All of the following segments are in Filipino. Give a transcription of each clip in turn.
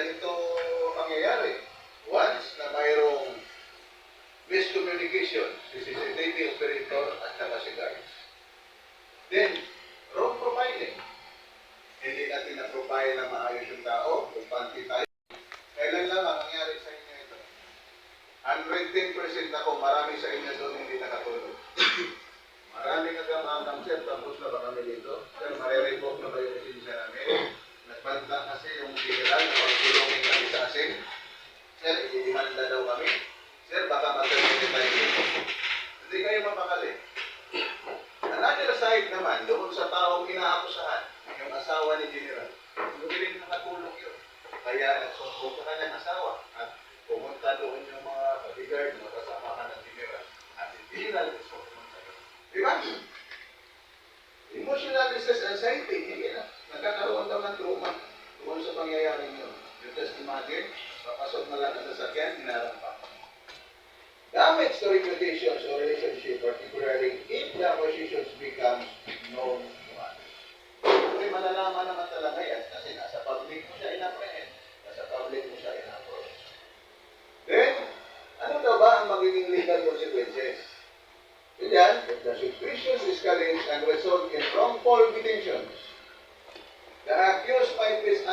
ganito mangyayari. Once na mayroong miscommunication si CCTV operator at saka si guard. Then, wrong profiling. Hindi natin na-profile na maayos yung tao, kung panty tayo. Kailan lang ang nangyari sa inyo ito? 110% ako, marami sa inyo doon hindi nakatulog. Marami nagkamahanggang sir, tapos na ba kami dito? Sir, marireport na ba yung lisensya namin? Nagbanta kasi yung general na pagtulongin kami sa asin. Sir, ididimanda daw kami. Sir, baka mag-terminate tayo dito. Hindi kayo mapakali. Another side naman, doon sa taong inaakusahan, yung asawa ni General, hindi rin nakatulong yun. Kaya nagsumbong ka kanyang asawa at pumunta doon yung mga bodyguard mo kasama ka ng General. At si General gusto pumunta doon. Diba? Emotional distress anxiety, hindi na. Nagkakaroon daw ng trauma doon sa pangyayaring yun. You just imagine, papasok na lang ang sasakyan, hinarampa. Damage to reputations or relationship, particularly if the acquisitions becomes known to others. Kasi malalaman naman talaga yan kasi nasa public mo siya in-apprehend, nasa public mo siya in-approach. Then, ano daw ba ang magiging legal consequences? Yan, if the suspicions escalates and result in wrongful detentions, the accused might face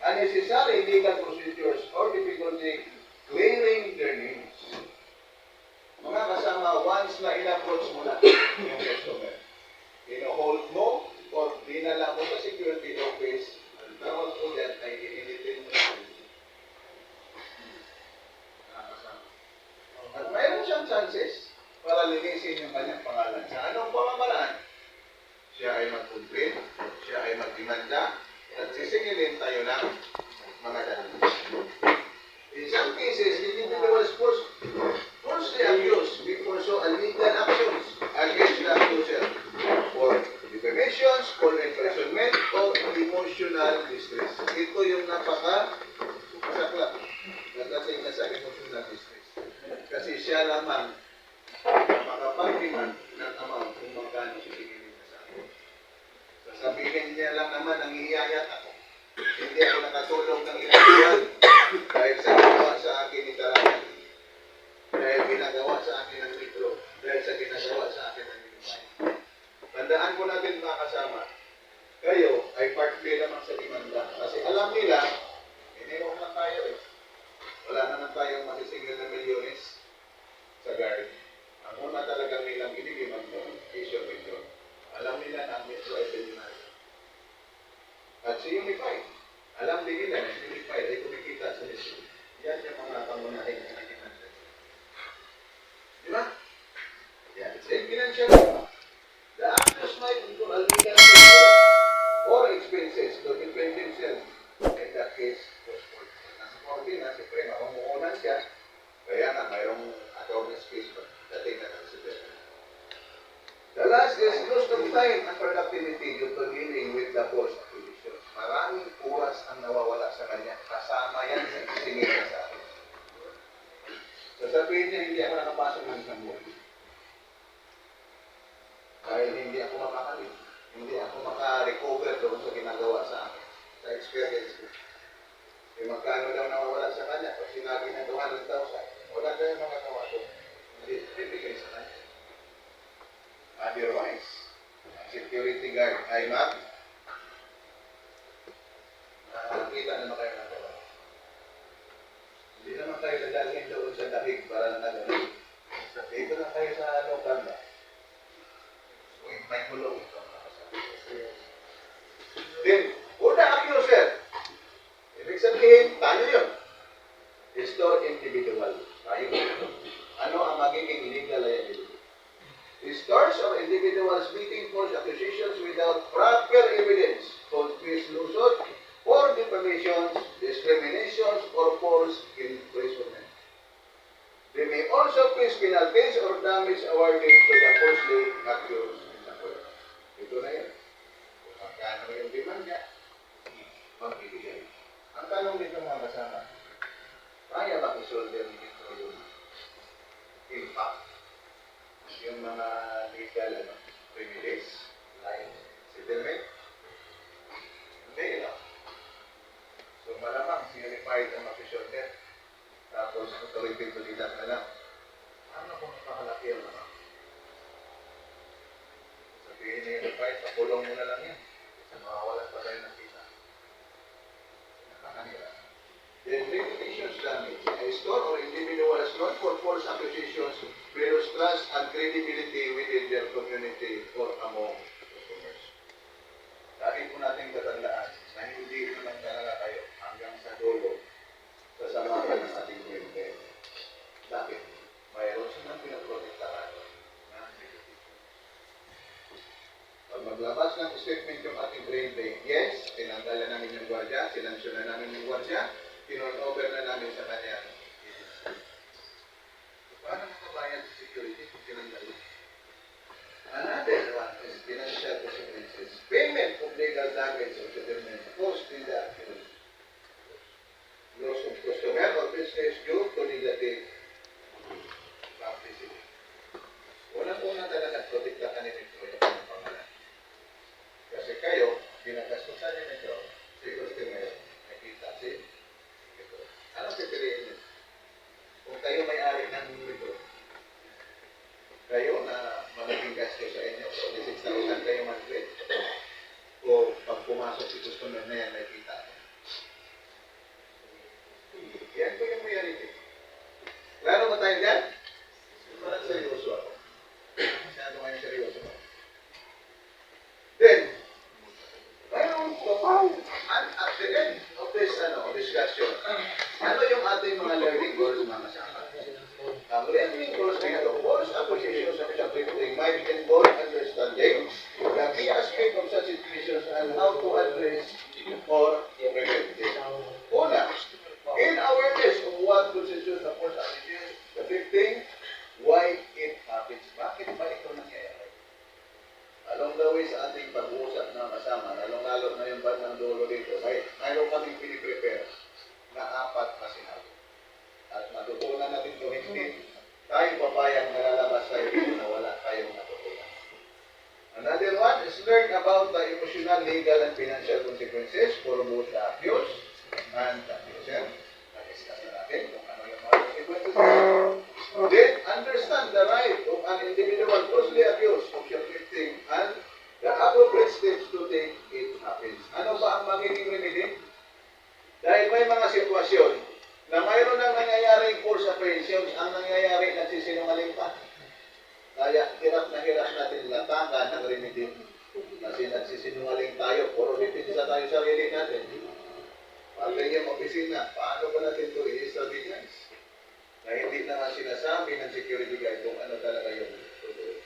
unnecessary legal procedures or difficulty clearing their names. Mga kasama, once na in-approach mo na yung customer, ino-hold mo or dinala mo sa security office, ang tawag po yan ay inilitin mo na. At mayroon siyang chances para linisin yung kanyang pangalan. Sa anong pamamaraan? Siya ay mag-complain, siya ay mag-demanda, at sisingilin tayo ng mga dalaman. In some cases, individuals falsely accused may pursue illegal actions against the accuser for defamations, for imprisonment, or emotional distress. Ito yung napaka-saklap nagdating na sa emotional distress. Kasi siya lamang makapag-demand ng amount kung magkano sisingilin na sa akin. Sasabihin niya lang naman, nanghihiyayat ako. Hindi ako nakatulog ng ilang buwan dahil sa ginawa sa akin ni Tarayan. Dahil ginagawa sa akin ng litro. Dahil sa ginagawa sa akin ng litro. Tandaan ko natin mga kasama, kayo ay partly naman sa demanda. Kasi alam nila, hindi mo naman tayo eh. Wala naman tayong masisingil na milyones sa guard. Ang una talagang nilang inigiman mo, issue million. Alam nila na ang metro ay bilyonar. At si Unified, alam din nila na si Unified ay kumikita sa issue. Yan yung mga pangunahing inigiman. Di ba? Yan. Same financial. The actors might incur a legal or expenses to defend themselves. In that case, nasa korte na, siyempre, mamumuunan siya. Kaya nga, mayroong attorney's fees ba? Dating na consider. The last is loss of time and productivity due to dealing with the false accusations. Maraming oras ang nawawala sa kanya. Kasama yan sa isingil na sa akin. Sasabihin niya, hindi ako nakapasok ng isang buwan. Dahil hindi ako mapakali. Hindi ako maka-recover doon sa ginagawa sa akin. Sa experience ko. E magkano daw nawawala sa kanya? Pag sinabi na 200,000, wala tayong makagawa doon. Hindi bibigay sa kanya. Otherwise, ang security guard ay nakita naman kayo ng gawa. Hindi naman tayo dadalhin doon sa dahig para nagagaling. Dito na tayo sa local ba? May kulong ito. Then, una accuser. Ibig sabihin, tayo yun. Store individual. Tayo yun. Ano ang magiging legal liability? Stores or individuals making false accusations without proper evidence, false case lusot, or defamations, discriminations, or false imprisonment. They may also face penalties or damage awarded to the falsely accused. Ito na yun. Kung magkano yung demand niya, magbibigay. Ang tanong nito mga kasama, kaya ba isolder nito yung impact? Yung mga legal privilege, like settlement? Hindi, no? So malamang unified ang officialness. Tapos, authority to deduct na lang. Ano kung napakalaki ang ano? Sabihin niya unified, sa kulong mo na lang yan. Kasi makawalan pa tayo ng kita. Nakakanila. Then, reputations damage. A store or individual is known for false accusations, various trust and credibility within their community or among customers. Lagi po natin katandaan na hindi naman talaga kayo hanggang sa dulo sasamahan ng ating kwente. Bakit? Mayroon silang pinaprotektahan na security. Pag maglabas ng statement yung ating kwente, yes, tinanggalan namin yung gwardiya, sinansyonan namin yung gwardiya, tinurn-over na namin sa kanya. Paano makabayad sa security kung tinanggalan? Another one is financial consequences. Payment of legal damage or settlement caused in the accused. Loss of customer or business due to negative practices. Unang-una talaga, protektahan ni Metro yung pangalan. Kasi kayo, pinagastusan ni Metro, si customer, nakita si Metro. Anong pipiliin niyo? Kung kayo may-ari ng Metro, kayo na malaking gasto sa inyo, so 6,000 kayo monthly, o pag pumasok si customer na yan, nakita niyo. Yan po yung reality. Klaro ba tayo dyan? Parang seryoso ako. Masyado ngayon seryoso ako. Then, at the end of this discussion, ano yung ating mga learning goals mga kasama? Ang learning goals nito, false accusations of interpreting might involve understanding the key aspect of such situations and how to address or prevent it. Una, in awareness of what constitutes the false accusation, the fifth thing, why it happens. Bakit ba ito nangyayari? Along the way sa ating pag-uusap na kasama, lalong-lalo na yung bandang dulo dito, mayroon kaming piniprepare na 4 na sinabi. At matutunan natin ito, hindi tayo papayag na lalabas tayo dito na wala tayong natutunan. Another one is learn about the emotional, legal, and financial consequences for both the accused and the accuser. Na-discuss na natin kung ano yung mga consequences. Then, understand the right of an individual falsely accused of shoplifting and the appropriate steps to take it happens. Ano ba ang magiging remedy? Dahil may mga sitwasyon na mayroon ng nangyayaring false apprehensions, ang nangyayari nagsisinungaling pa. Kaya hirap natin latangan ng remedy. Kasi nagsisinungaling tayo, puro dipinsa tayo sa sarili natin. Pag yung opisina, paano ba natin ito i-strategize? Na hindi na nga sinasabi ng security guard kung ano talaga yung totoo.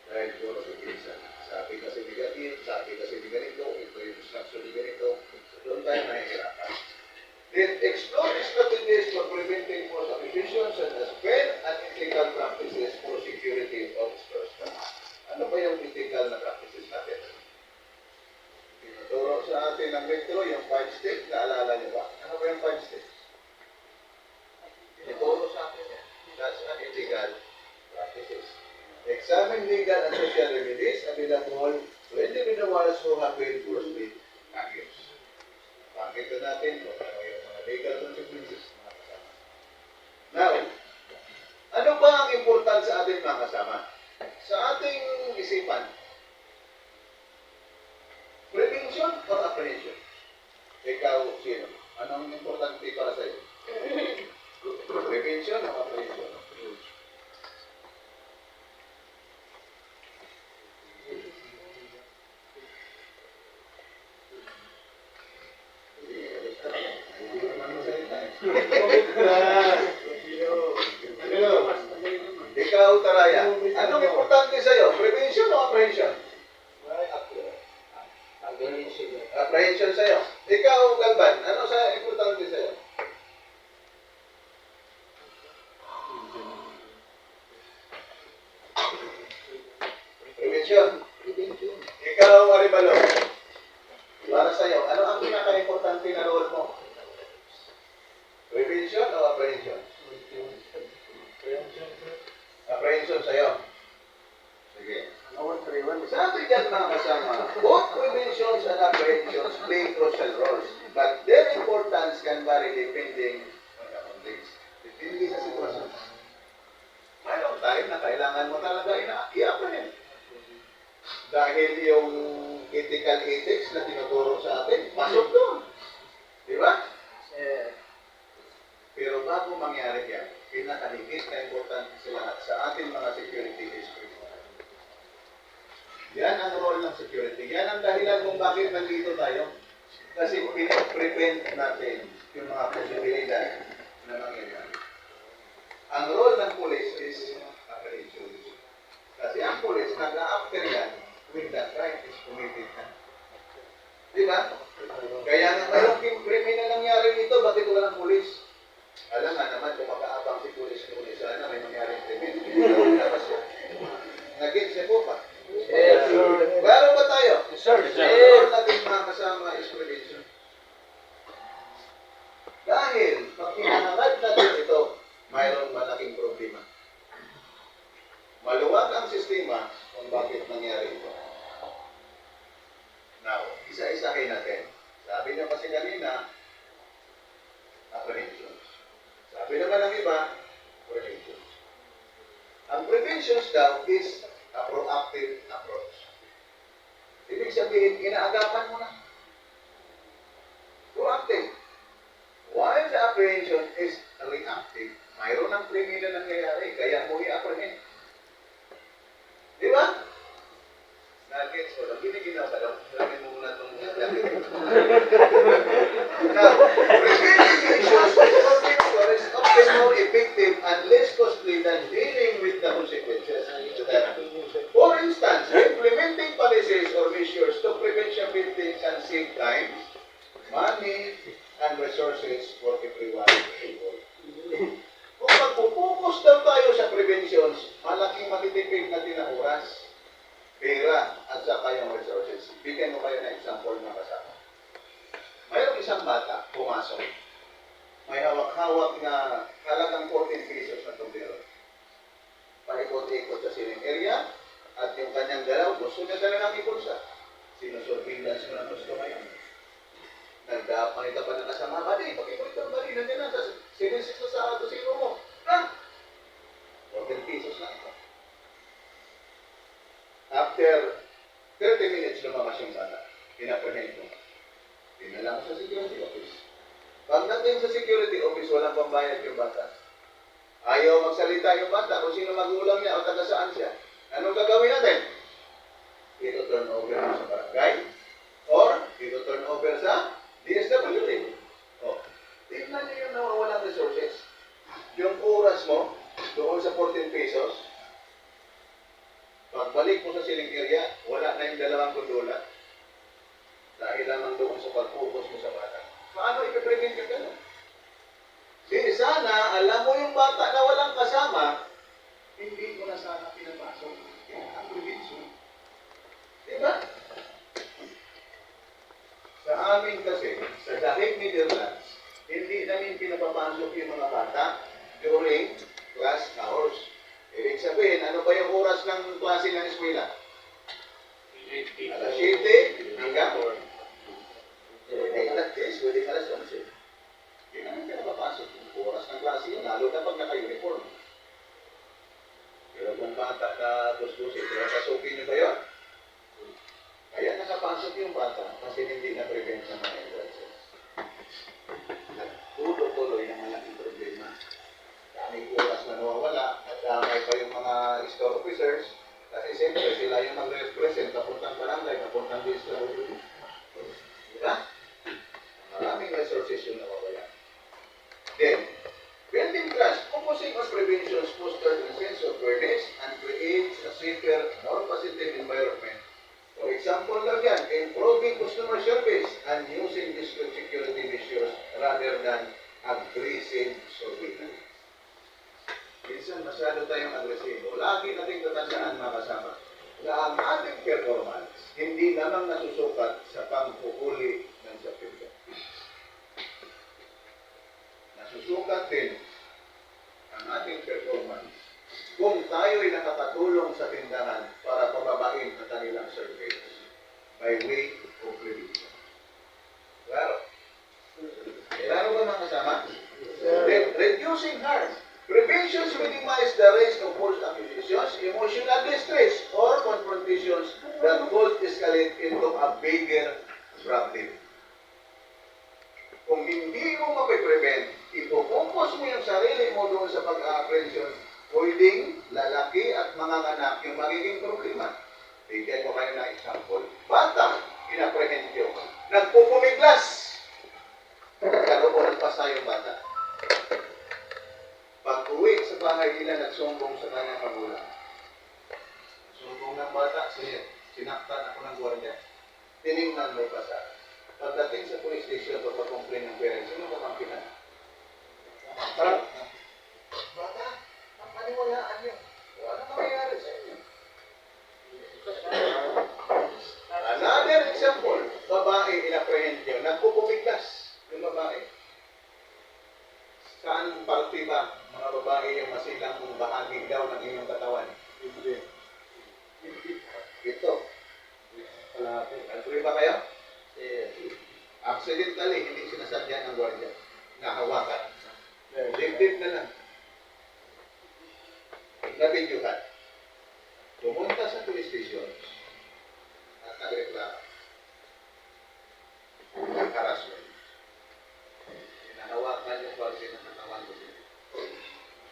Dahil puro dipinsa. Sabi kasi ni ganito, sabi kasi ni ganito, ito yung instruction ni ganito. Doon tayo nahihirapan. Then, explore strategies for preventing false accusations such as fair and ethical practices for security of personnel. Ano ba yung ethical na practices natin? Tinuturo sa atin ng Metro yung 5 steps. Naalala niyo ba? Ano ba yung 5 steps? Tinuturo sa atin yan. That's an ethical practices. Examine legal and social remedies available to individuals who have been falsely accused. Pakita natin kung ano yung mga legal consequences mga kasama. Now, ano ba ang important sa ating mga kasama? Sa ating isipan, prevention or apprehension? Ikaw, sino? Anong importante para sa iyo? Prevention or apprehension? Ikaw, Taraya, anong importante sa'yo? Prevention o apprehension? Apprehension sa'yo. Ikaw, Galban, ano sa importante sa'yo? Prevention. Ikaw, Aribalo, para sa'yo, ano ang pinaka-importante na role mo? Prevention o apprehension? Apprehension sa'yo. Sige. Sa ating dyan mga kasama, both preventions and apprehensions play crucial roles, but their importance can vary mangyari depending on the context. Depende sa sitwasyon. Mayroong time na kailangan mo talaga i-apprehend. Dahil yung ethical ethics na tinuturo sa atin, pasok doon. Di ba? Pero bago mangyari yan, pinakahigit na importante sa lahat sa ating mga security is prevention. Yan ang role ng security. Yan ang dahilan kung bakit nandito tayo. Kasi pinaprevent natin yung mga posibilidad na mangyayari. Ang role ng police is apprehension. Kasi ang police, nag-a-after yan when the crime is committed na. Di ba? Kaya nga mayroong krimen na nangyari dito, bakit walang police? Alam nga naman, kung makaabang si police kung isa na may mangyaring krimen, hindi na labas yan. Nag-get siya po pa. Baro ba tayo? Sir. Ang natin mga kasama is prevention. Dahil, pag hinahangad natin ito, mayroong malaking problema. Maluwag ang sistema kung bakit nangyari ito. Now, isa-isahin natin. Sabi niyo kasi kanina, apprehension. Sabi naman ng iba, prevention. Ang preventions daw is a proactive approach. Ibig sabihin, inaagapan mo na. Proactive. While the apprehension is reactive, mayroon ng krimen na nangyayari, kaya mo i-apprehend. Di ba? Nuggets ko lang. Giniginaw ka daw. Lagyan mo muna itong nuggets. Now, preventing issues is often more effective and less costly than dealing with the consequences. For instance, implementing policies or measures to prevent shoplifting can save time, money, and resources for everyone involved. Kung magpupokus daw tayo sa preventions, malaking matitipid natin ang oras, pera, at saka yung resources. Bigyan mo kayo ng example na kasama. Mayroong isang bata, pumasok. May hawak-hawak na halagang 14 pesos na tumbero. Paikot-ikot sa sining area, at yung kanyang galaw, gusto niya talagang ipulsa. Sinusurveillance mo ng gusto ngayon. Nagdapang ito pa ng kasama, bali, pag-ikot ang bali, nandiyan na, sinisis na sa tusino mo. Ha? 14 pesos na ito. After 30 minutes, lumabas yung bata. Pinaprehend mo. Dinala mo sa security office. Pagdating sa security office, walang pambayad yung bata. Ayaw magsalita yung bata kung sino magulang niya o taga saan siya. Anong gagawin natin? Ito turn over sa barangay or ito turn over sa DSWD. O, tignan niyo yung nawawalang resources. Yung oras mo, doon sa 14 pesos, pagbalik mo sa siling area, wala na yung 2 gondola. Dahil lamang doon sa pag-focus mo sa bata. Paano ipiprevent yung gano'n? Di sana, alam mo yung bata na walang kasama, hindi mo na sana pinapasok. Yan ang prevention. Diba? Sa amin kasi, sa Dahig Netherlands, hindi namin pinapapasok yung mga bata during class hours. Ibig sabihin, ano ba yung oras ng klase ng eskwela? Alas 7, hanggang 4. Alas 10, pwede alas 11. Hindi namin pinapapasok yung oras ng klase yun, lalo na pag naka-uniform. Pero kung bata na gusto-gusto, pinapasukin nyo ba yun? Kaya nakapasok yung bata kasi hindi na-prevent ng mga hindrances. Tulo-tuloy ang malaking problema. Daming oras na nawawala at damay pa yung mga store officers kasi siyempre sila yung mag-represent papuntang barangay, papuntang DSWD. Diba? Maraming resources yung nawawala. Then, building trust, focusing on preventions fosters a sense of fairness and creates a safer, more positive environment. For example lang yan, improving customer service and using district security measures rather than aggressive surveillance. Minsan masyado tayong agresibo. Lagi nating tatandaan mga kasama na ang ating performance hindi lamang nasusukat sa panghuhuli ng sapilya. Nasusukat din ang ating performance kung tayo'y nakatulong sa tindahan para pababain ang kanilang service by way of prevention. Claro. Claro ba mga kasama? using harm. Prevention minimize the risk of false accusations, emotional distress, or confrontations that could escalate into a bigger problem. Kung hindi mo mapiprevent, ipopokus mo yung sarili mo doon sa pag-apprehension, pwedeng lalaki at mga anak yung magiging problema. Bigyan ko kayo ng example. Bata, inapprehend nyo. Nagpupumiglas. Karoon pa sa yung bata. Pag uwi sa bahay nila, nagsumbong sa kanyang kagulang. Sumbong ng bata, sinaktan ako ng gwardiya. Tinignan mo pa sa pagdating sa police station, pagpakomplain ng parents, sino ba kampihan? Bata, ang paniwalaan nyo. Wala mangyayari sa inyo. Another example, babae inapprehend nyo, nagpupumiglas yung babae. Saan parte ba, mga babae, yung masilang bahagi daw ng inyong katawan? Ito. Agree ba kayo? Accidentally, hindi sinasadya ng gwardiya. Nahawakan. Dibdib na lang. Nabidyuhan. Pumunta sa police station at nagreklamo. Harassment. Hinahawakan yung parte ng katawan ko.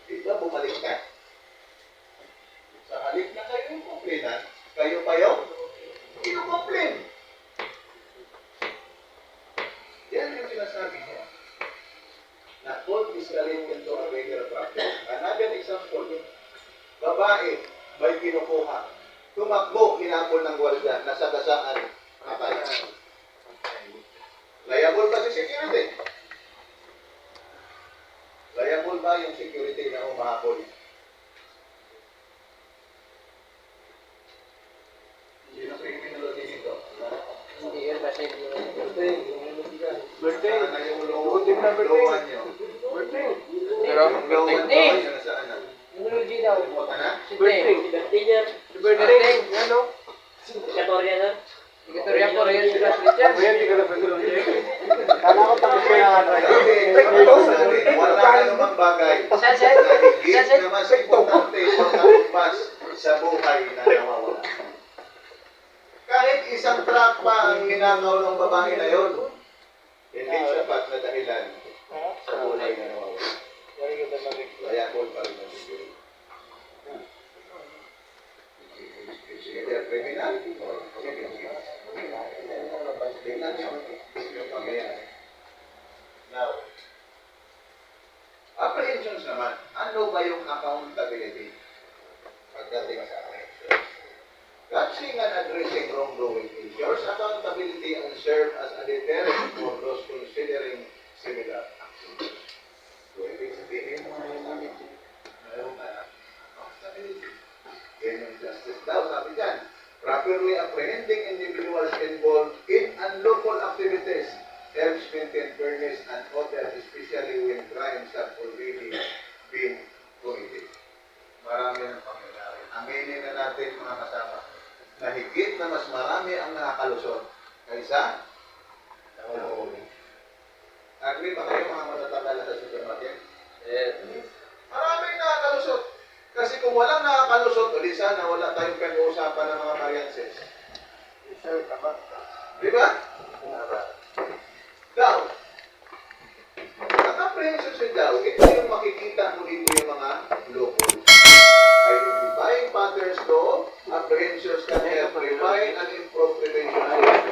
Di ba bumalik ka? Sa halip na kayo yung komplinan, kayo pa yung kinukomplain. Yan yung sinasabi niya. Na could escalate into a bigger problem. Another example, babae, may kinukuha. Tumakbo, hinapol ng gwardiya, nasagasaan, patay. Liable ba si security? Liable ba yung security na umahapol? Sino criminology nito? Hindi yan ba siya Birthday. Sana yung Birthday na birthday. lowan nyo. Birthday. Pero, Yung lowan birthday. nyo, yun nasaan na? Nunology daw. Kalimutan na? Birthday. Birthday niya. Birthday. Ano? Katorya na. Katorya po rin sila Christian. Kuya, hindi ka na pwede lang check. Kala ko tapos ko yung ano. Wala ka namang bagay na higit na mas importante sa kalimpas sa buhay na nawawala. Kahit isang truck pa ang hinangaw ng babae na yon, hindi sapat na dahilan sa buhay na nawawala. Kaya ko pa rin ang security. Either criminal or civil. Tingnan nyo yung pangyayari. Now, apprehensions naman. Ano ba yung accountability pagdating sa apprehensions? Catching and addressing wrongdoing ensures accountability and serve as a deterrent for those considering similar actions. So, ibig sabihin mo mayroon na accountability. Genuine justice daw, sabi dyan. Properly apprehending individuals involved in unlawful activities helps maintain fairness and order, especially when crimes have already been committed. Marami ng pangyayari. Aminin na natin mga kasama na higit na mas marami ang nakakalusot kaysa nahuhuli. Agree ba kayo mga matatagala sa supermarket? Maraming nakakalusot. Kasi kung walang nakakalusot, o di sana wala tayong pag-uusapan ng mga variances. Di ba? Daw. Ang apprehension sa daw, ito yung makikita mo dito yung mga loopholes. Identifying patterns to apprehensions can help refine and improve prevention.